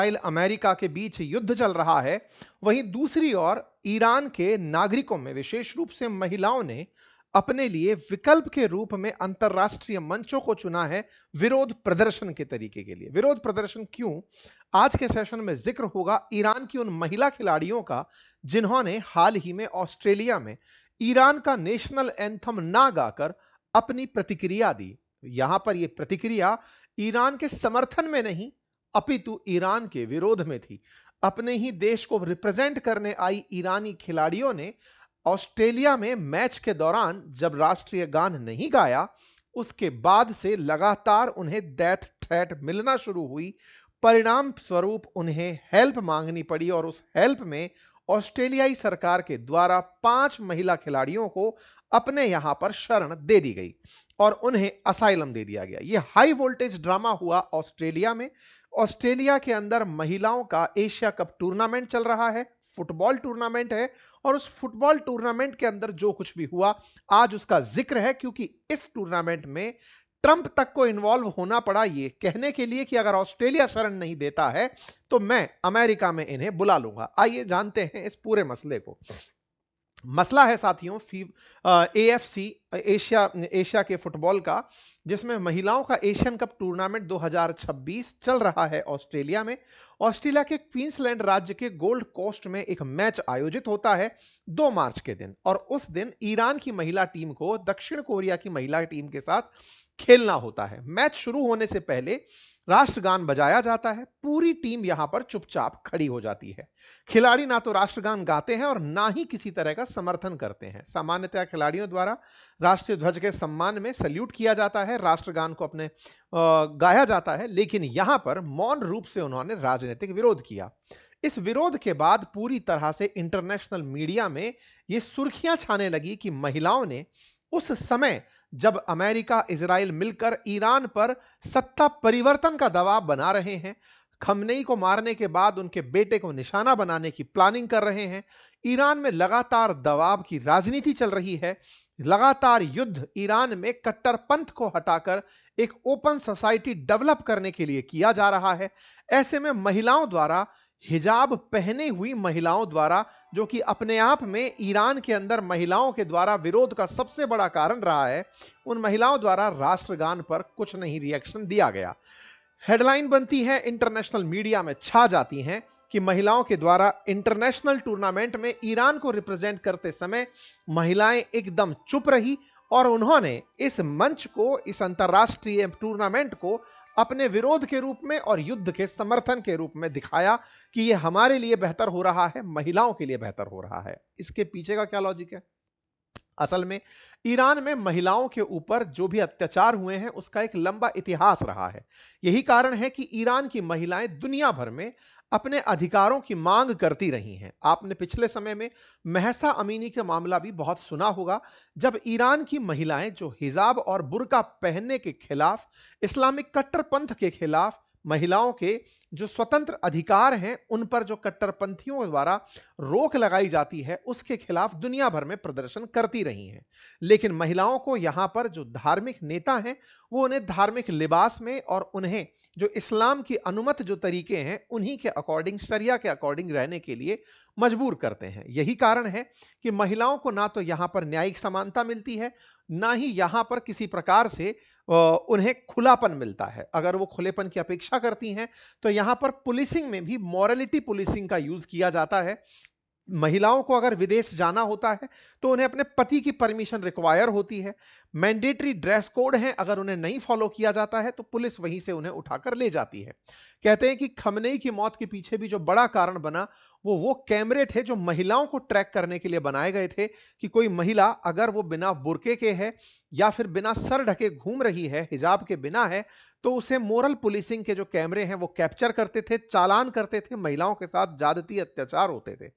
Israel America के बीच युद्ध चल रहा है, वहीं दूसरी ओर ईरान के नागरिकों में विशेष रूप से महिलाओं ने अपने लिए विकल्प के रूप में अंतरराष्ट्रीय मंचों को चुना है विरोध प्रदर्शन के तरीके के लिए। विरोध प्रदर्शन क्यों? आज के सेशन में जिक्र होगा ईरान की उन महिला खिलाड़ियों का जिन्होंने हाल ही में ऑस्ट्रेलिया में ईरान का नेशनल एंथम ना गाकर अपनी प्रतिक्रिया दी। यहां पर यह प्रतिक्रिया ईरान के समर्थन में नहीं अपितु ईरान के विरोध में थी। अपने ही देश को रिप्रेजेंट करने आई ईरानी खिलाड़ियों ने ऑस्ट्रेलिया में मैच के दौरान जब राष्ट्रीय गान नहीं गाया, उसके बाद से लगातार उन्हें डेथ थ्रेट मिलना शुरू हुई। परिणाम स्वरूप उन्हें हेल्प मांगनी पड़ी और उस हेल्प में ऑस्ट्रेलियाई सरकार के द्वारा 5 महिला खिलाड़ियों को अपने यहां पर शरण दे दी गई और उन्हें असाइलम दे दिया गया। यह हाई वोल्टेज ड्रामा हुआ ऑस्ट्रेलिया में। ऑस्ट्रेलिया के अंदर महिलाओं का एशिया कप टूर्नामेंट चल रहा है, फुटबॉल टूर्नामेंट है और उस फुटबॉल टूर्नामेंट के अंदर जो कुछ भी हुआ आज उसका जिक्र है, क्योंकि इस टूर्नामेंट में ट्रंप तक को इन्वॉल्व होना पड़ा ये कहने के लिए कि अगर ऑस्ट्रेलिया शरण नहीं देता है तो मैं अमेरिका में इन्हें बुला लूंगा। आइए जानते हैं इस पूरे मसले को। मसला है साथियों एएफसी एशिया के फुटबॉल का, जिसमें महिलाओं का एशियन कप टूर्नामेंट 2026 चल रहा है ऑस्ट्रेलिया में। ऑस्ट्रेलिया के क्वींसलैंड राज्य के गोल्ड कोस्ट में एक मैच आयोजित होता है 2 मार्च के दिन और उस दिन ईरान की महिला टीम को दक्षिण कोरिया की महिला टीम के साथ खेलना होता है। मैच शुरू होने से पहले राष्ट्रगान बजाया जाता है। पूरी टीम यहां पर चुपचाप खड़ी हो जाती है। खिलाड़ी ना तो राष्ट्रगान गाते हैं और ना ही किसी तरह का समर्थन करते हैं। सामान्यतः खिलाड़ियों द्वारा राष्ट्रीय ध्वज के सम्मान में सल्यूट किया जाता है, राष्ट्रगान को अपने गाया जाता है, लेकिन यहां पर मौन रूप से उन्होंने राजनीतिक विरोध किया। इस विरोध के बाद पूरी तरह से इंटरनेशनल मीडिया में यह सुर्खियां छाने लगी कि महिलाओं ने उस समय जब अमेरिका इजराइल मिलकर ईरान पर सत्ता परिवर्तन का दबाव बना रहे हैं, खमनेई को मारने के बाद उनके बेटे को निशाना बनाने की प्लानिंग कर रहे हैं, ईरान में लगातार दबाव की राजनीति चल रही है, लगातार युद्ध ईरान में कट्टरपंथ को हटाकर एक ओपन सोसाइटी डेवलप करने के लिए किया जा रहा है। ऐसे में महिलाओं द्वारा, हिजाब पहने हुई महिलाओं द्वारा, जो कि अपने आप में ईरान के अंदर महिलाओं के द्वारा विरोध का सबसे बड़ा कारण रहा है, उन महिलाओं द्वारा राष्ट्रगान पर कुछ नहीं रिएक्शन दिया गया। हेडलाइन बनती है, इंटरनेशनल मीडिया में छा जाती हैं कि महिलाओं के द्वारा इंटरनेशनल टूर्नामेंट में ईरान को रिप्रेजेंट करते समय महिलाएं एकदम चुप रही और उन्होंने इस मंच को, इस अंतरराष्ट्रीय टूर्नामेंट को अपने विरोध के रूप में और युद्ध के समर्थन के रूप में दिखाया कि यह हमारे लिए बेहतर हो रहा है, महिलाओं के लिए बेहतर हो रहा है। इसके पीछे का क्या लॉजिक है? असल में ईरान में महिलाओं के ऊपर जो भी अत्याचार हुए हैं उसका एक लंबा इतिहास रहा है। यही कारण है कि ईरान की महिलाएं दुनिया भर में अपने अधिकारों की मांग करती रही हैं। आपने पिछले समय में महसा अमीनी का मामला भी बहुत सुना होगा, जब ईरान की महिलाएं जो हिजाब और बुर्का पहनने के खिलाफ, इस्लामिक कट्टरपंथ के खिलाफ, महिलाओं के जो स्वतंत्र अधिकार हैं उन पर जो कट्टरपंथियों द्वारा रोक लगाई जाती है उसके खिलाफ दुनिया भर में प्रदर्शन करती रही हैं। लेकिन महिलाओं को यहां पर जो धार्मिक नेता हैं वो उन्हें धार्मिक लिबास में और उन्हें जो इस्लाम की अनुमत जो तरीके हैं उन्हीं के अकॉर्डिंग, शरिया के अकॉर्डिंग रहने के लिए मजबूर करते हैं। यही कारण है कि महिलाओं को ना तो यहां पर न्यायिक समानता मिलती है, ना ही यहां पर किसी प्रकार से उन्हें खुलापन मिलता है। अगर वो खुलेपन की अपेक्षा करती हैं तो यहां पर पुलिसिंग में भी मॉरलिटी पुलिसिंग का यूज किया जाता है। महिलाओं को अगर विदेश जाना होता है तो उन्हें अपने पति की परमिशन रिक्वायर होती है। मैंडेटरी ड्रेस कोड है, अगर उन्हें नहीं फॉलो किया जाता है तो पुलिस वहीं से उन्हें उठाकर ले जाती है। कहते हैं कि खमनेई की मौत के पीछे भी जो बड़ा कारण बना वो कैमरे थे जो महिलाओं को ट्रैक करने के लिए बनाए गए थे कि कोई महिला अगर वो बिना बुर्के के है या फिर बिना सर ढके घूम रही है, हिजाब के बिना है, तो उसे मोरल पुलिसिंग के जो कैमरे हैं वो कैप्चर करते थे, चालान करते थे, महिलाओं के साथ ज्यादती अत्याचार होते थे।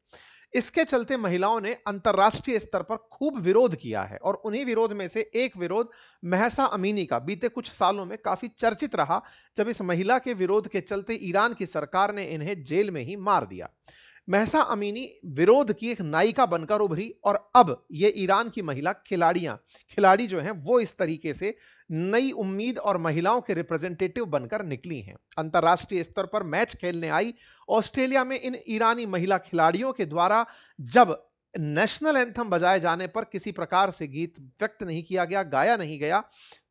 इसके चलते महिलाओं ने अंतरराष्ट्रीय स्तर पर खूब विरोध किया है और उन्हीं विरोध में से एक विरोध महसा अमीनी का बीते कुछ सालों में काफी चर्चित रहा, जब इस महिला के विरोध के चलते ईरान की सरकार ने इन्हें जेल में ही मार दिया। महसा अमीनी विरोध की एक नायिका बनकर उभरी और अब ये ईरान की महिला खिलाड़ी जो हैं वो इस तरीके से नई उम्मीद और महिलाओं के रिप्रेजेंटेटिव बनकर निकली हैं। अंतर्राष्ट्रीय स्तर पर मैच खेलने आई ऑस्ट्रेलिया में इन ईरानी महिला खिलाड़ियों के द्वारा जब नेशनल एंथम बजाए जाने पर किसी प्रकार से गीत व्यक्त नहीं किया गया, गाया नहीं गया,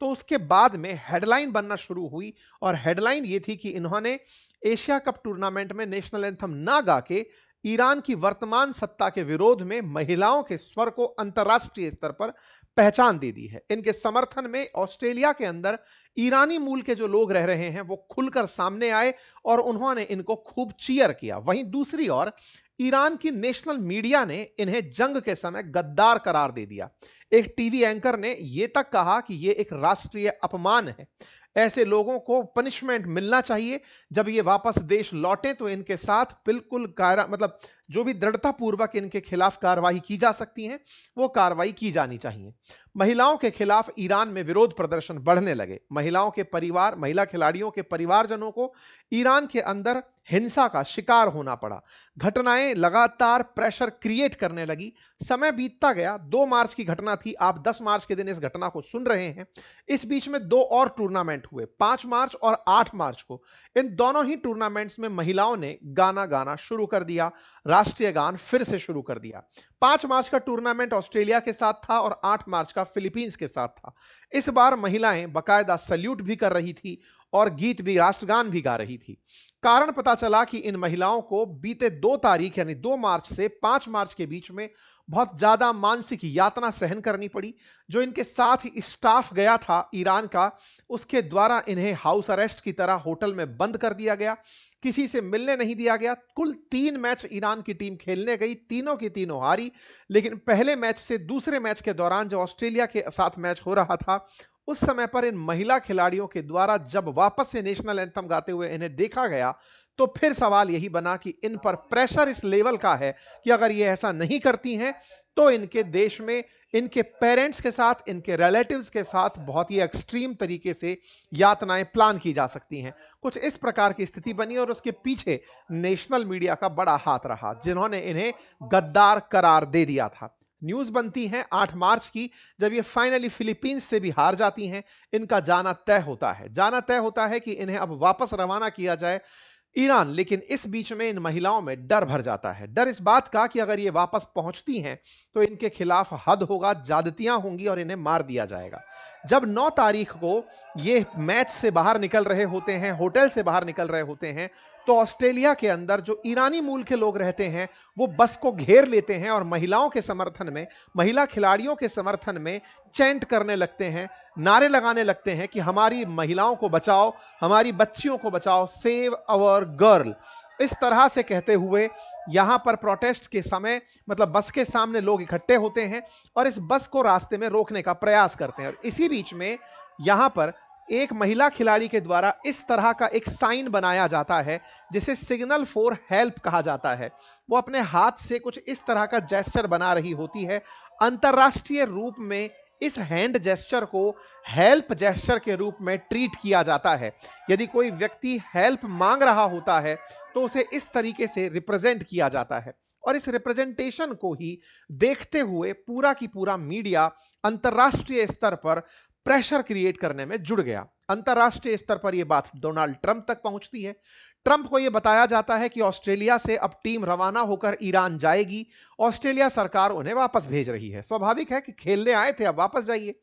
तो उसके बाद में हेडलाइन बनना शुरू हुई और हेडलाइन ये थी कि इन्होंने एशिया कप टूर्नामेंट में नेशनल एंथम ना गा के ईरान की वर्तमान सत्ता के विरोध में महिलाओं के स्वर को अंतर्राष्ट्रीय स्तर पर पहचान दे दी है। इनके समर्थन में ऑस्ट्रेलिया के अंदर ईरानी मूल के जो लोग रह रहे हैं वो खुलकर सामने आए और उन्होंने इनको खूब चीयर किया। वहीं दूसरी ओर ईरान की नेशनल मीडिया ने इन्हें जंग के समय गद्दार करार दे दिया। एक टीवी एंकर ने यह तक कहा कि यह एक राष्ट्रीय अपमान है, ऐसे लोगों को पनिशमेंट मिलना चाहिए, जब ये वापस देश लौटे तो इनके साथ बिल्कुल मतलब जो भी दृढ़ता पूर्वक इनके खिलाफ कार्रवाई की जा सकती है वो कार्रवाई की जानी चाहिए। महिलाओं के खिलाफ ईरान में विरोध प्रदर्शन बढ़ने लगे। महिलाओं के परिवार, महिला खिलाड़ियों के परिवारजनों को ईरान के अंदर हिंसा का शिकार होना पड़ा। घटनाएं लगातार प्रेशर क्रिएट करने लगी। समय बीतता गया। 2 मार्च की घटना थी, आप 10 मार्च के दिन इस घटना को सुन रहे हैं। इस बीच में 2 और टूर्नामेंट हुए, 5 मार्च और 8 मार्च को। इन दोनों ही टूर्नामेंट्स में महिलाओं ने गाना गाना शुरू कर दिया, राष्ट्रीय गान फिर से शुरू कर दिया। 5 मार्च का टूर्नामेंट ऑस्ट्रेलिया के साथ था और 8 मार्च का फिलीपींस के साथ था। इस बार महिलाएं बाकायदा सल्यूट भी कर रही थी और गीत भी, राष्ट्रगान भी गा रही थी। कारण पता चला कि इन महिलाओं को बीते 2 तारीख यानी 2 मार्च से 5 मार्च के बीच में बहुत ज्यादा मानसिक यातना सहन करनी पड़ी। जो इनके साथ ही स्टाफ गया था ईरान का, उसके द्वारा इन्हें हाउस अरेस्ट की तरह होटल में बंद कर दिया गया, किसी से मिलने नहीं दिया गया। कुल 3 मैच ईरान की टीम खेलने गई, तीनों की तीनों हारी। लेकिन पहले मैच से दूसरे मैच के दौरान जो ऑस्ट्रेलिया के साथ मैच हो रहा था, उस समय पर इन महिला खिलाड़ियों के द्वारा जब वापस से नेशनल एंथम गाते हुए इन्हें देखा गया, तो फिर सवाल यही बना कि इन पर प्रेशर इस लेवल का है कि अगर ये ऐसा नहीं करती हैं तो इनके देश में इनके पेरेंट्स के साथ, इनके रिलेटिव्स के साथ बहुत ही एक्सट्रीम तरीके से यातनाएं प्लान की जा सकती हैं। कुछ इस प्रकार की स्थिति बनी और उसके पीछे नेशनल मीडिया का बड़ा हाथ रहा, जिन्होंने इन्हें गद्दार करार दे दिया था। न्यूज बनती है 8 मार्च की, जब ये फाइनली फिलीपींस से भी हार जाती हैं। इनका जाना तय होता है, कि इन्हें अब वापस रवाना किया जाए ईरान। लेकिन इस बीच में इन महिलाओं में डर भर जाता है, डर इस बात का कि अगर ये वापस पहुंचती हैं तो इनके खिलाफ हद होगा, ज्यादतियां होंगी और इन्हें मार दिया जाएगा। जब 9 तारीख को ये मैच से बाहर निकल रहे होते हैं, होटल से बाहर निकल रहे होते हैं, तो ऑस्ट्रेलिया के अंदर जो ईरानी मूल के लोग रहते हैं वो बस को घेर लेते हैं और महिलाओं के समर्थन में, महिला खिलाड़ियों के समर्थन में चैंट करने लगते हैं, नारे लगाने लगते हैं कि हमारी महिलाओं को बचाओ, हमारी बच्चियों को बचाओ, सेव अवर गर्ल। इस तरह से कहते हुए यहां पर प्रोटेस्ट के समय, मतलब बस के सामने लोग इकट्ठे होते हैं और इस बस को रास्ते में रोकने का प्रयास करते हैं। और इसी बीच में यहां पर एक महिला खिलाड़ी के द्वारा इस तरह का एक साइन बनाया जाता है जिसे सिग्नल फॉर हेल्प कहा जाता है। वो अपने हाथ से कुछ इस तरह का जेस्चर बना रही होती है। अंतरराष्ट्रीय रूप में इस हैंड जेस्चर को हेल्प जेस्चर के रूप में ट्रीट किया जाता है। यदि कोई व्यक्ति हेल्प मांग रहा होता है तो उसे इस तरीके से रिप्रेजेंट किया जाता है और इस रिप्रेजेंटेशन को ही देखते हुए पूरा की पूरा मीडिया अंतरराष्ट्रीय स्तर पर प्रेशर क्रिएट करने में जुड़ गया। अंतरराष्ट्रीय स्तर पर यह बात डोनाल्ड ट्रंप तक पहुंचती है। ट्रंप को यह बताया जाता है कि ऑस्ट्रेलिया से अब टीम रवाना होकर ईरान जाएगी। ऑस्ट्रेलिया सरकार उन्हें वापस भेज रही है। स्वाभाविक है कि खेलने आए थे, अब वापस जाइए।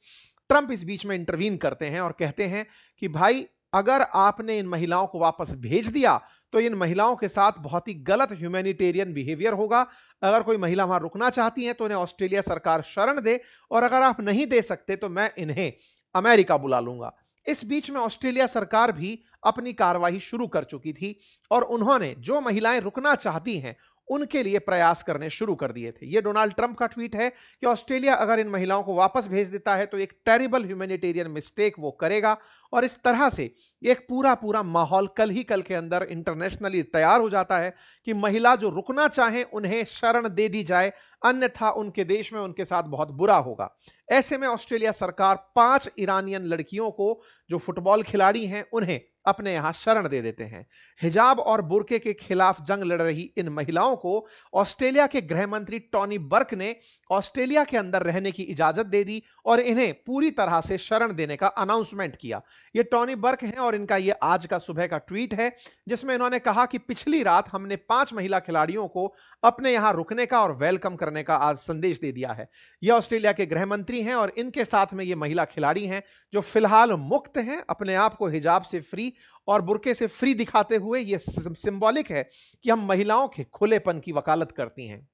ट्रंप इस बीच में इंटरवीन करते हैं और कहते हैं कि भाई, अगर आपने इन महिलाओं को वापस भेज दिया तो इन महिलाओं के साथ बहुत ही गलत ह्यूमैनिटेरियन बिहेवियर होगा। अगर कोई महिला वहां रुकना चाहती है तो उन्हें ऑस्ट्रेलिया सरकार शरण दे, और अगर आप नहीं दे सकते तो मैं इन्हें अमेरिका बुला लूंगा। इस बीच में ऑस्ट्रेलिया सरकार भी अपनी कार्रवाई शुरू कर चुकी थी और उन्होंने जो महिलाएं रुकना चाहती हैं उनके लिए प्रयास करने शुरू कर दिए थे। यह डोनाल्ड ट्रंप का ट्वीट है कि ऑस्ट्रेलिया अगर इन महिलाओं को वापस भेज देता है तो एक टेरिबल ह्यूमैनिटेरियन मिस्टेक वो करेगा और इस तरह से ये एक पूरा पूरा माहौल कल के अंदर इंटरनेशनली तैयार हो जाता है कि महिला जो रुकना चाहें उन्हें शरण दे दी जाए, अन्यथा उनके देश में उनके साथ बहुत बुरा होगा। ऐसे में ऑस्ट्रेलिया सरकार 5 ईरानियन लड़कियों को, जो फुटबॉल खिलाड़ी हैं, उन्हें अपने यहां शरण दे देते हैं। हिजाब और बुर्के के खिलाफ जंग लड़ रही इन महिलाओं को ऑस्ट्रेलिया के गृह मंत्री टॉनी बर्क ने ऑस्ट्रेलिया के अंदर रहने की इजाजत दे दी और इन्हें पूरी तरह से शरण देने का अनाउंसमेंट किया। ये टॉनी बर्क हैं और इनका ये आज का सुबह का ट्वीट है, जिसमें इन्होंने कहा कि पिछली रात हमने 5 महिला खिलाड़ियों को अपने यहां रुकने का और वेलकम करने का आज संदेश दे दिया है। ये ऑस्ट्रेलिया के गृह मंत्री हैं और इनके साथ में ये महिला खिलाड़ी हैं जो फिलहाल मुक्त हैं, अपने आप को हिजाब से फ्री और बुर्के से फ्री दिखाते हुए। ये सिंबॉलिक है कि हम महिलाओं के खुलेपन की वकालत करती हैं।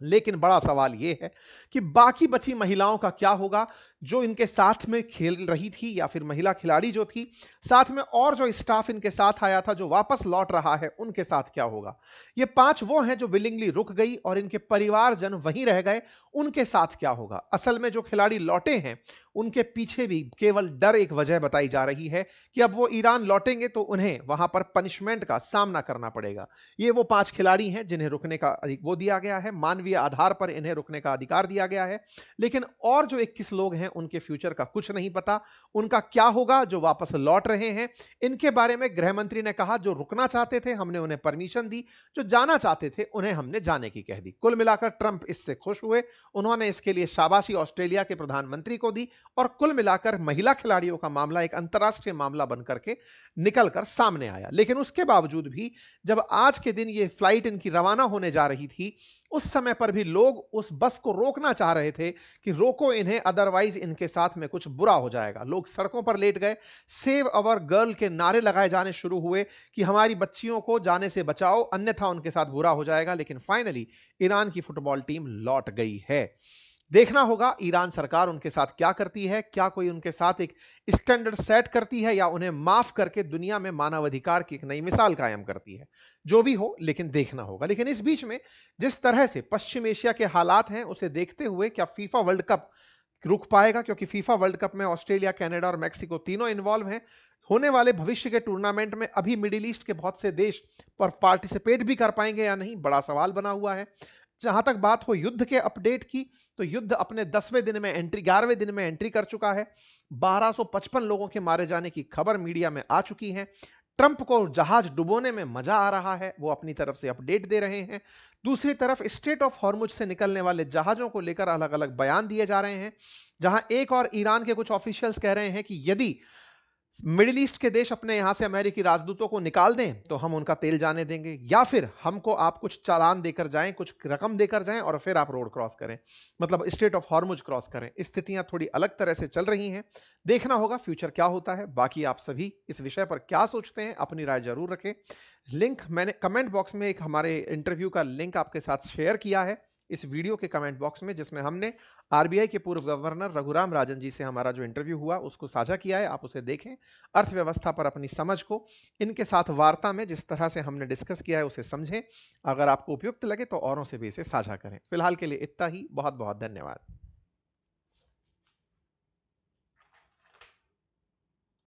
लेकिन बड़ा सवाल यह है कि बाकी बची महिलाओं का क्या होगा, जो इनके साथ में खेल रही थी या फिर महिला खिलाड़ी जो थी, साथ में और जो स्टाफ इनके साथ आया था जो वापस लौट रहा है, उनके साथ क्या होगा। ये 5 वो हैं जो विलिंगली रुक गई और इनके परिवारजन वहीं रह गए, उनके साथ क्या होगा। असल में जो खिलाड़ी लौटे हैं उनके पीछे भी केवल डर एक वजह बताई जा रही है कि अब वो ईरान लौटेंगे तो उन्हें वहां पर पनिशमेंट का सामना करना पड़ेगा। ये वो 5 खिलाड़ी हैं जिन्हें रुकने का वो दिया गया है, मानवीय आधार पर इन्हें रुकने का अधिकार दिया गया है। लेकिन और जो 21 लोग हैं उनके फ्यूचर का कुछ नहीं पता, उनका क्या होगा जो वापस लौट रहे हैं। इनके बारे में गृह मंत्री ने कहा जो रुकना चाहते थे हमने उन्हें परमिशन दी, जो जाना चाहते थे उन्हें हमने जाने की कह दी। कुल मिलाकर ट्रंप इससे खुश हुए, उन्होंने इसके लिए शाबाशी ऑस्ट्रेलिया के प्रधानमंत्री को दी और कुल मिलाकर महिला खिलाड़ियों का मामला एक अंतर्राष्ट्रीय मामला बनकर के निकलकर सामने आया। लेकिन उसके बावजूद भी जब आज के दिन ये फ्लाइट इनकी रवाना होने जा रही थी, उस समय पर भी लोग उस बस को रोकना चाह रहे थे कि रोको इन्हें, अदरवाइज इनके साथ में कुछ बुरा हो जाएगा। लोग सड़कों पर लेट गए, सेव अवर गर्ल के नारे लगाए जाने शुरू हुए कि हमारी बच्चियों को जाने से बचाओ, अन्यथा उनके साथ बुरा हो जाएगा। लेकिन फाइनली ईरान की फुटबॉल टीम लौट गई है। देखना होगा ईरान सरकार उनके साथ क्या करती है, क्या कोई उनके साथ एक स्टैंडर्ड सेट करती है या उन्हें माफ करके दुनिया में मानवाधिकार की एक नई मिसाल कायम करती है। जो भी हो, लेकिन देखना होगा। लेकिन इस बीच में जिस तरह से पश्चिम एशिया के हालात हैं, उसे देखते हुए क्या फीफा वर्ल्ड कप रुक पाएगा, क्योंकि फीफा वर्ल्ड कप में ऑस्ट्रेलिया, कनाडा और मैक्सिको तीनों इन्वॉल्व हैं। होने वाले भविष्य के टूर्नामेंट में अभी मिडिल ईस्ट के बहुत से देश पर पार्टिसिपेट भी कर पाएंगे या नहीं, बड़ा सवाल बना हुआ है। जहां तक बात हो युद्ध के अपडेट की, तो युद्ध अपने 10वें दिन में एंट्री 11वें दिन में एंट्री कर चुका है। 1255 लोगों के मारे जाने की खबर मीडिया में आ चुकी है। ट्रंप को जहाज डुबोने में मजा आ रहा है, वो अपनी तरफ से अपडेट दे रहे हैं। दूसरी तरफ स्ट्रेट ऑफ हॉर्मुज से निकलने वाले जहाजों को लेकर अलग अलग बयान दिए जा रहे हैं, जहां एक और ईरान के कुछ ऑफिशियल्स कह रहे हैं कि यदि मिडिल ईस्ट के देश अपने यहां से अमेरिकी राजदूतों को निकाल दें तो हम उनका तेल जाने देंगे, या फिर हमको आप कुछ चालान देकर जाएं, कुछ रकम देकर जाएं और फिर आप रोड क्रॉस करें, मतलब स्ट्रेट ऑफ हॉर्मुज क्रॉस करें। स्थितियां थोड़ी अलग तरह से चल रही हैं, देखना होगा फ्यूचर क्या होता है। बाकी आप सभी इस विषय पर क्या सोचते हैं, अपनी राय जरूर रखें। लिंक मैंने कमेंट बॉक्स में एक हमारे इंटरव्यू का लिंक आपके साथ शेयर किया है इस वीडियो के कमेंट बॉक्स में, जिसमें हमने आरबीआई के पूर्व गवर्नर रघुराम राजन जी से हमारा जो इंटरव्यू हुआ उसको साझा किया है, आप उसे देखें। अर्थव्यवस्था पर अपनी समझ को इनके साथ वार्ता में जिस तरह से हमने डिस्कस किया है उसे समझें। अगर आपको उपयुक्त लगे तो औरों से भी इसे साझा करें। फिलहाल के लिए इतना ही, बहुत बहुत धन्यवाद।